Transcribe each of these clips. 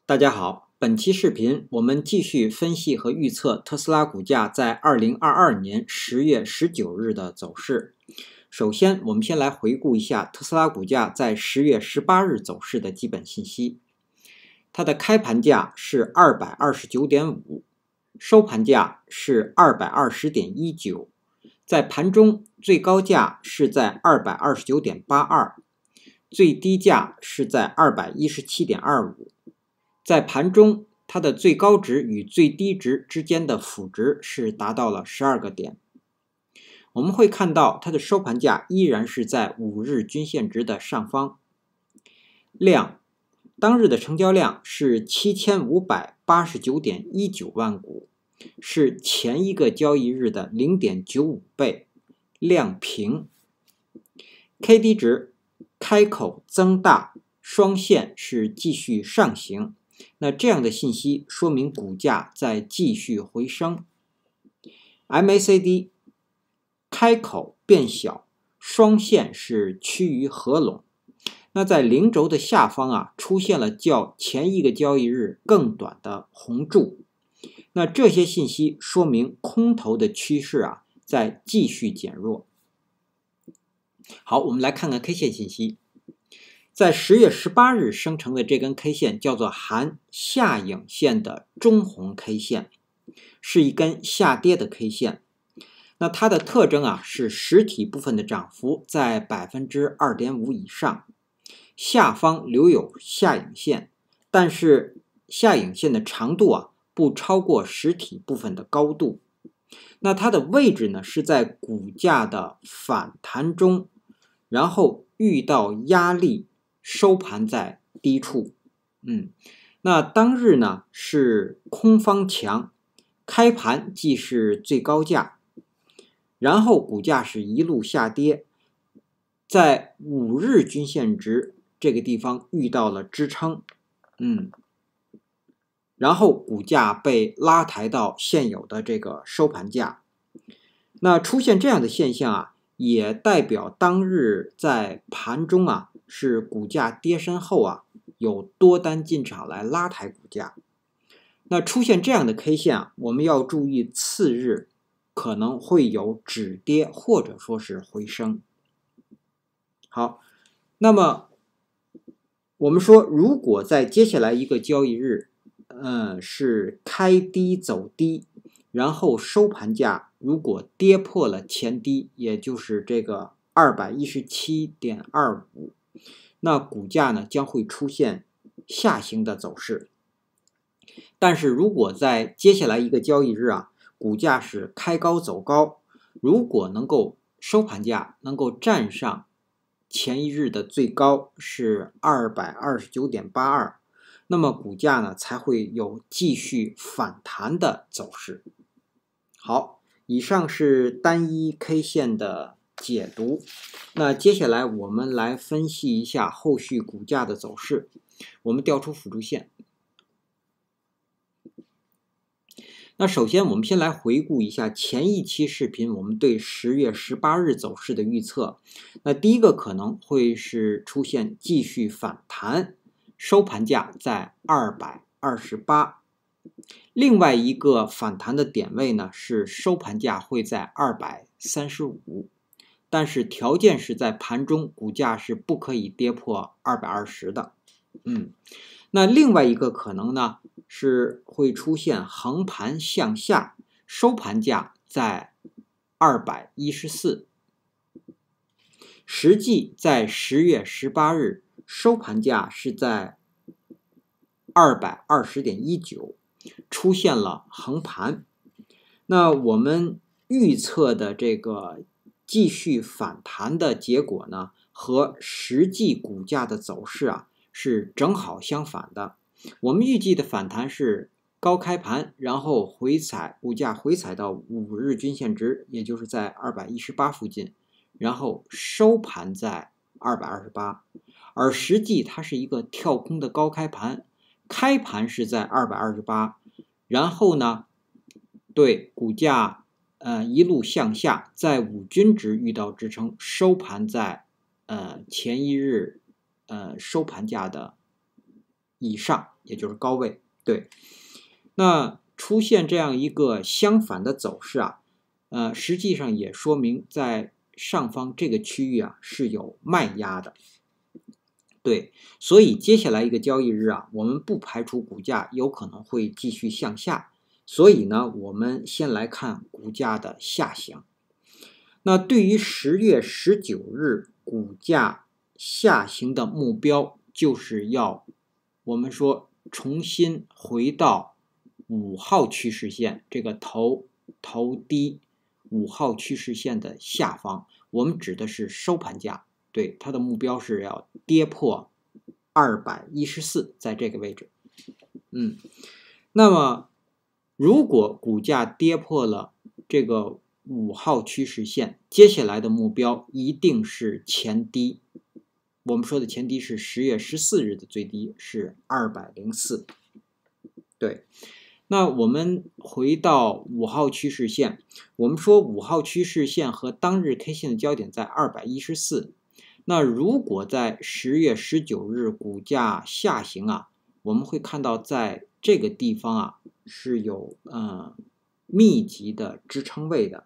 大家好，本期视频我们继续分析和预测特斯拉股价在2022年10月19日的走势。首先，我们先来回顾一下特斯拉股价在10月18日走势的基本信息。它的开盘价是 229.5， 收盘价是 220.19， 在盘中最高价是在 229.82， 最低价是在 217.25。在盘中，它的最高值与最低值之间的负值是达到了12个点。我们会看到它的收盘价依然是在5日均线值的上方。量，当日的成交量是 7589.19 万股，是前一个交易日的 0.95 倍，量平。KD 值，开口增大，双线是继续上行。那这样的信息说明股价在继续回升。MACD 开口变小，双线是趋于合拢。那在零轴的下方出现了较前一个交易日更短的红柱。那这些信息说明空头的趋势在继续减弱。好，我们来看看 K 线信息。在10月18日生成的这根 K 线叫做含下影线的中红 K 线，是一根下跌的 K 线。那它的特征是实体部分的涨幅在 2.5% 以上，下方留有下影线，但是下影线的长度不超过实体部分的高度。那它的位置呢是在股价的反弹中，然后遇到压力，收盘在低处。那当日呢是空方强，开盘即是最高价，然后股价是一路下跌，在5日均线值这个地方遇到了支撑，然后股价被拉抬到现有的这个收盘价。那出现这样的现象也代表当日在盘中是股价跌深后有多单进场来拉抬股价。那出现这样的 K 线我们要注意次日可能会有止跌或者说是回升。好，那么我们说如果在接下来一个交易日是开低走低，然后收盘价如果跌破了前低，也就是这个 217.25， 那股价呢将会出现下行的走势。但是如果在接下来一个交易日股价是开高走高，如果能够收盘价能够站上前一日的最高是 229.82， 那么股价呢才会有继续反弹的走势。好，以上是单一 K 线的解读。那接下来我们来分析一下后续股价的走势。我们调出辅助线。那首先我们先来回顾一下前一期视频我们对10月18日走势的预测。那第一个可能会是出现继续反弹，收盘价在228。另外一个反弹的点位呢是收盘价会在235，但是条件是在盘中股价是不可以跌破220的。那另外一个可能呢是会出现横盘向下，收盘价在214。实际在10月18日收盘价是在 220.19， 出现了横盘。那我们预测的这个继续反弹的结果呢和实际股价的走势是正好相反的。我们预计的反弹是高开盘，然后回踩，股价回踩到5日均线值，也就是在218附近，然后收盘在228。而实际它是一个跳空的高开盘，开盘是在228，然后呢对股价一路向下，在5均值遇到支撑，收盘在前一日收盘价的以上，也就是高位。对，那出现这样一个相反的走势啊，实际上也说明在上方这个区域啊是有卖压的。对，所以接下来一个交易日啊，我们不排除股价有可能会继续向下。所以呢，我们先来看股价的下行。那对于10月19日股价下行的目标，就是要我们说重新回到5号趋势线这个头低5号趋势线的下方，我们指的是收盘价。对，它的目标是要跌破214，在这个位置。那么如果股价跌破了这个5号趋势线，接下来的目标一定是前低。我们说的前低是10月14日的最低是204。对，那我们回到5号趋势线，我们说5号趋势线和当日 K 线的交点在214。那如果在10月19日股价下行啊，我们会看到在这个地方啊是有密集的支撑位的。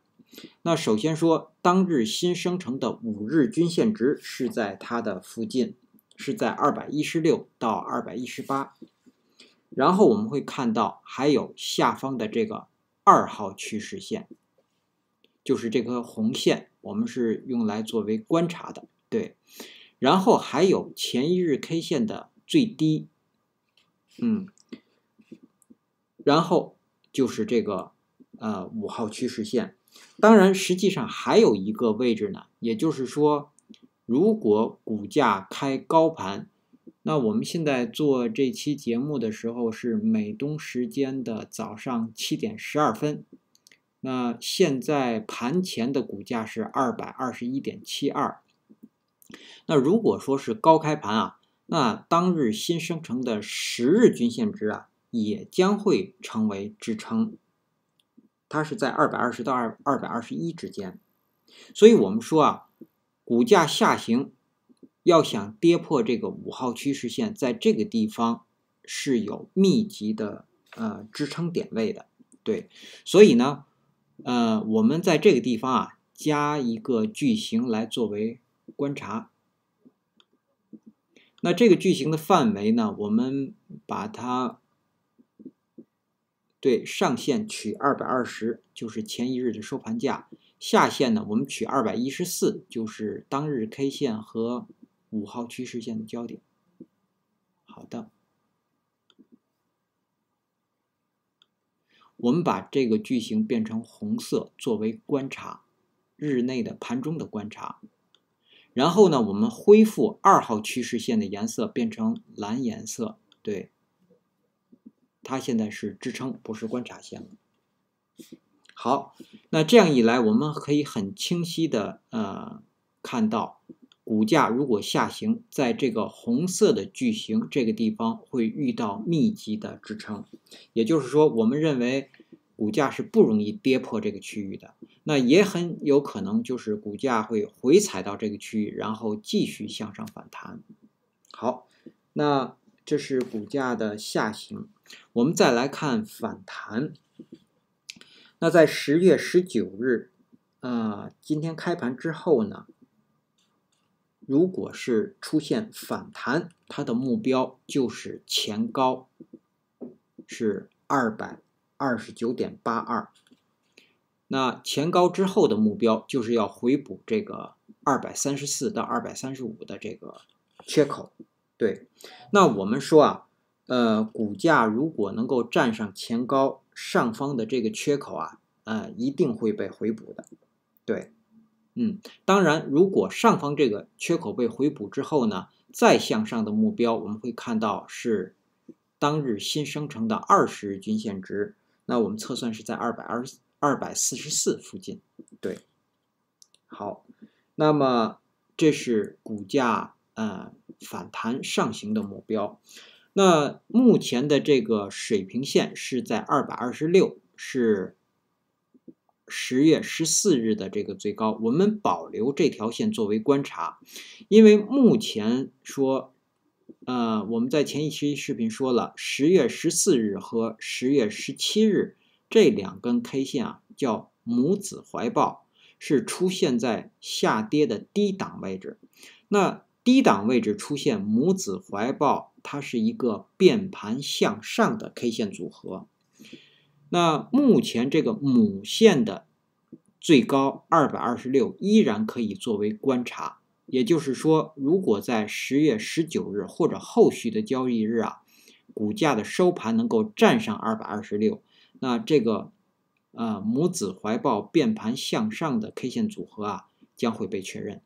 那首先说，当日新生成的5日均线值是在它的附近，是在216到218。然后我们会看到还有下方的这个2号趋势线，就是这颗红线，我们是用来作为观察的。对，然后还有前一日 K 线的最低，然后就是这个5号趋势线。当然实际上还有一个位置呢，也就是说如果股价开高盘，那我们现在做这期节目的时候是美东时间的早上7点12分，那现在盘前的股价是221.72。那如果说是高开盘啊，那当日新生成的10日均线值啊也将会成为支撑，它是在220到221之间。所以我们说啊，股价下行要想跌破这个5号趋势线，在这个地方是有密集的支撑点位的。对，所以呢我们在这个地方啊加一个矩形来作为观察。那这个矩形的范围呢，我们把它对上限取220，就是前一日的收盘价；下限呢，我们取214，就是当日 K 线和5号趋势线的交点。好的，我们把这个矩形变成红色作为观察，日内的盘中的观察。然后呢，我们恢复2号趋势线的颜色变成蓝颜色，对，它现在是支撑，不是观察线了。好，那这样一来，我们可以很清晰的看到，股价如果下行，在这个红色的矩形这个地方会遇到密集的支撑，也就是说，我们认为股价是不容易跌破这个区域的。那也很有可能就是股价会回踩到这个区域，然后继续向上反弹。好，那这是股价的下行。我们再来看反弹。那在10月19日，今天开盘之后呢，如果是出现反弹，它的目标就是前高是229.82。那前高之后的目标就是要回补这个234到235的这个缺口。对，那我们说啊，股价如果能够站上前高上方的这个缺口啊，一定会被回补的。对，当然，如果上方这个缺口被回补之后呢，再向上的目标我们会看到是当日新生成的20日均线值，那我们测算是在244附近。对，好，那么这是股价反弹上行的目标。那目前的这个水平线是在226，是10月14日的这个最高，我们保留这条线作为观察，因为目前说我们在前一期视频说了，10月14日和10月17日这2根 K 线啊，叫母子怀抱，是出现在下跌的低档位置。那低档位置出现母子怀抱，它是一个变盘向上的 K 线组合。那目前这个母线的最高226依然可以作为观察。也就是说，如果在10月19日或者后续的交易日啊，股价的收盘能够站上226，那这个母子怀抱变盘向上的 K 线组合啊将会被确认。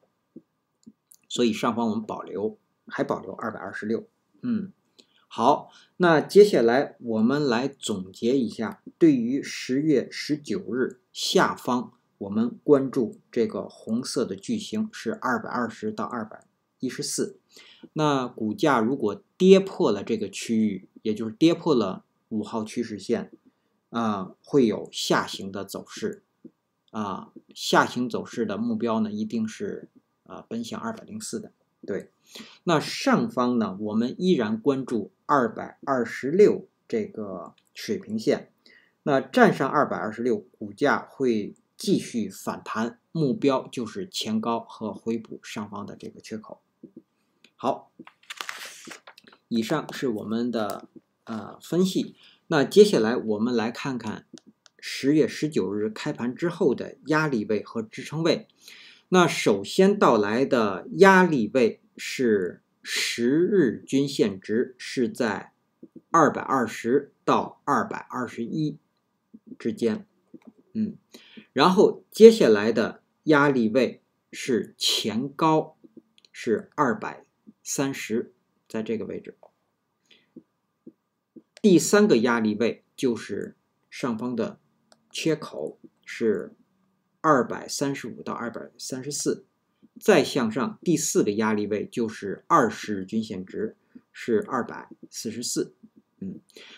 所以上方我们还保留226。好，那接下来我们来总结一下，对于10月19日下方。我们关注这个红色的矩形是220到214，那股价如果跌破了这个区域，也就是跌破了5号趋势线，会有下行的走势，下行走势的目标呢一定是奔向204的。对，那上方呢，我们依然关注226这个水平线，那站上226，股价会继续反弹，目标就是前高和回补上方的这个缺口。好，以上是我们的分析。那接下来我们来看看10月19日开盘之后的压力位和支撑位。那首先到来的压力位是10日均线值是在220到221之间。然后接下来的压力位是前高是230，在这个位置。第3个压力位就是上方的缺口是235到234，再向上第4个压力位就是20日均线值是244。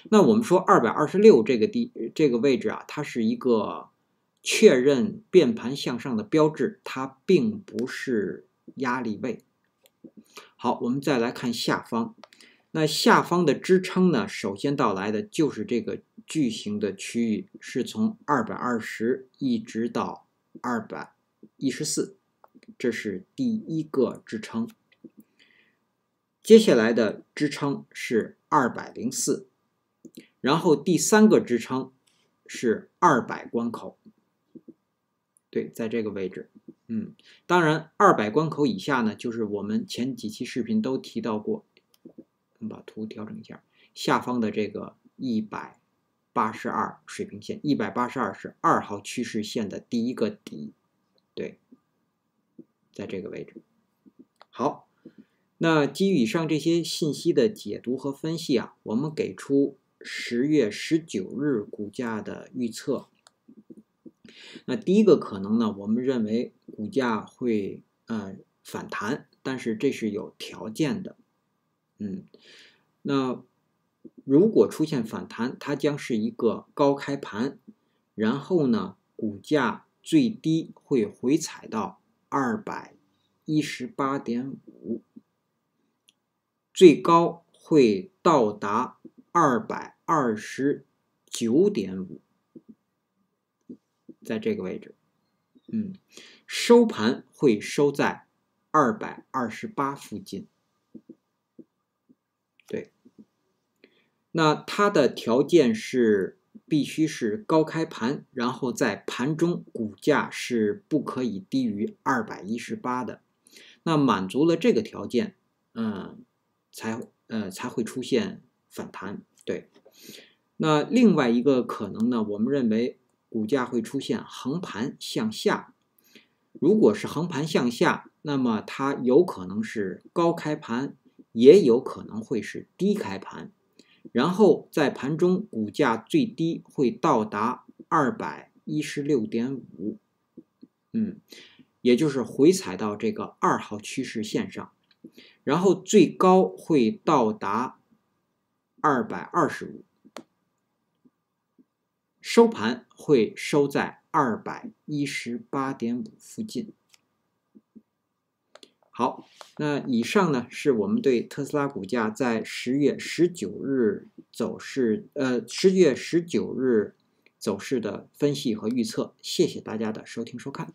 那我们说226这个位置啊，它是一个确认变盘向上的标志，它并不是压力位。好，我们再来看下方。那下方的支撑呢，首先到来的就是这个矩形的区域，是从220一直到214，这是第1个支撑。接下来的支撑是204，然后第3个支撑是200关口。对，在这个位置。当然200关口以下呢，就是我们前几期视频都提到过，我们把图调整一下，下方的这个182水平线，182是2号趋势线的第1个底，对，在这个位置。好，那基于以上这些信息的解读和分析啊，我们给出10月19日股价的预测。那第一个可能呢，我们认为股价会反弹，但是这是有条件的。那如果出现反弹，它将是一个高开盘，然后呢，股价最低会回踩到218.5，最高会到达229.5。在这个位置，收盘会收在228附近。对，那它的条件是必须是高开盘，然后在盘中股价是不可以低于218的。那满足了这个条件，才会出现反弹。对，那另外一个可能呢，我们认为股价会出现横盘向下。如果是横盘向下，那么它有可能是高开盘，也有可能会是低开盘。然后在盘中股价最低会到达216.5，也就是回踩到这个2号趋势线上，然后最高会到达225，收盘会收在218.5附近。好，那以上呢是我们对特斯拉股价在10月19日走势的分析和预测，谢谢大家的收听收看。